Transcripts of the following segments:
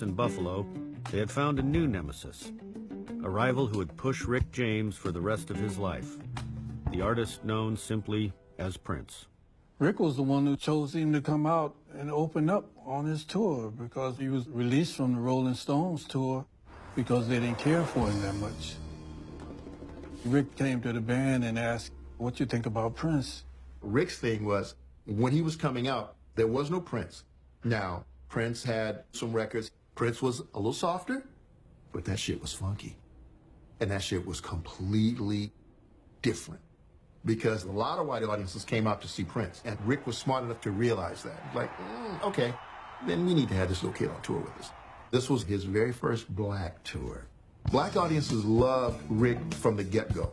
in Buffalo, they had found a new nemesis, a rival who would push Rick James for the rest of his life, the artist known simply as Prince. Rick was the one who chose him to come out and open up on his tour because he was released from the Rolling Stones tour because they didn't care for him that much. Rick came to the band and asked, "What you think about Prince?" Rick's thing was, when he was coming out, there was no Prince. Now, Prince had some records. Prince was a little softer, but that shit was funky. And that shit was completely different because a lot of white audiences came out to see Prince. And Rick was smart enough to realize that. Like, okay, then we need to have this little kid on tour with us. This was his very first black tour. Black audiences loved Rick from the get-go.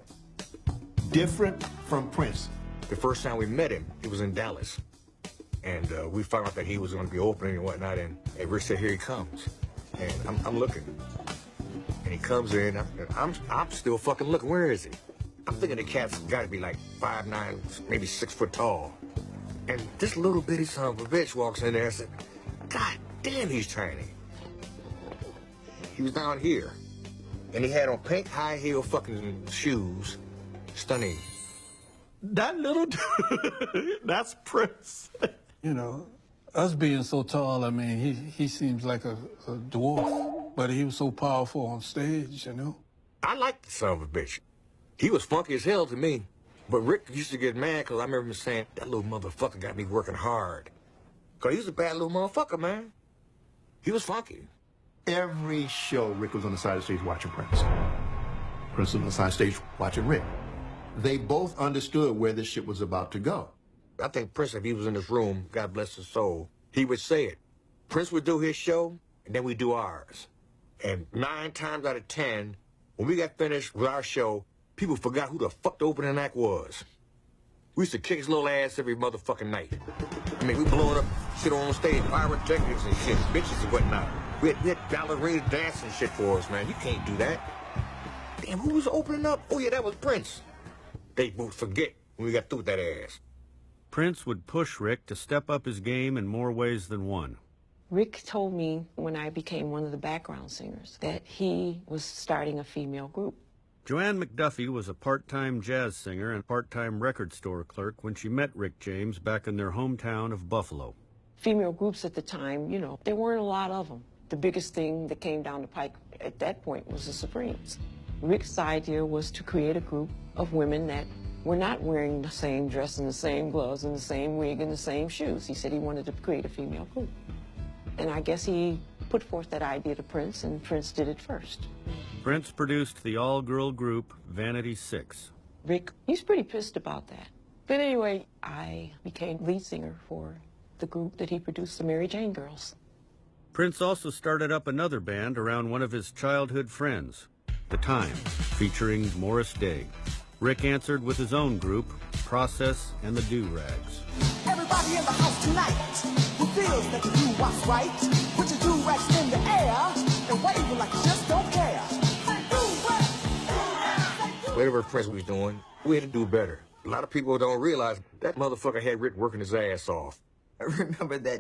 Different from Prince. The first time we met him, he was in Dallas. And we found out that he was going to be opening and whatnot, and Rick said, "Here he comes." And I'm looking. And he comes in, and I'm still fucking looking. Where is he? I'm thinking the cat's got to be like 5'9", maybe 6 foot tall. And this little bitty son of a bitch walks in there and said, "God damn, he's tiny." He was down here. And he had on pink high heel fucking shoes. Stunning. That little dude, that's Prince. You know, us being so tall, I mean, he seems like a dwarf, but he was so powerful on stage, you know? I liked the son of a bitch. He was funky as hell to me. But Rick used to get mad because I remember him saying, "That little motherfucker got me working hard." Because he was a bad little motherfucker, man. He was funky. Every show, Rick was on the side of the stage watching Prince. Prince was on the side of the stage watching Rick. They both understood where this shit was about to go. I think Prince, if he was in this room, God bless his soul, he would say it. Prince would do his show, and then we'd do ours. And 9 times out of 10, when we got finished with our show, people forgot who the fuck the opening act was. We used to kick his little ass every motherfucking night. I mean, we blowing up shit on stage, pyrotechnics and shit, bitches and whatnot. We had ballerina dancing shit for us, man. You can't do that. Damn, who was opening up? Oh, yeah, that was Prince. They would forget when we got through with that ass. Prince would push Rick to step up his game in more ways than one. Rick told me when I became one of the background singers that he was starting a female group. Joanne McDuffie was a part-time jazz singer and part-time record store clerk when she met Rick James back in their hometown of Buffalo. Female groups at the time, you know, there weren't a lot of them. The biggest thing that came down the pike at that point was the Supremes. Rick's idea was to create a group of women that were not wearing the same dress and the same gloves and the same wig and the same shoes. He said he wanted to create a female group. And I guess he put forth that idea to Prince, and Prince did it first. Prince produced the all-girl group Vanity 6. Rick, he's pretty pissed about that. But anyway, I became lead singer for the group that he produced, the Mary Jane Girls. Prince also started up another band around one of his childhood friends, The Time, featuring Morris Day. Rick answered with his own group, Process and the Do-Rags. Everybody in the house tonight who feels that you do what's right, put your do-rags in the air and wave like you just don't care. Whatever Prince was doing, we had to do better. A lot of people don't realize that motherfucker had Rick working his ass off. I remember that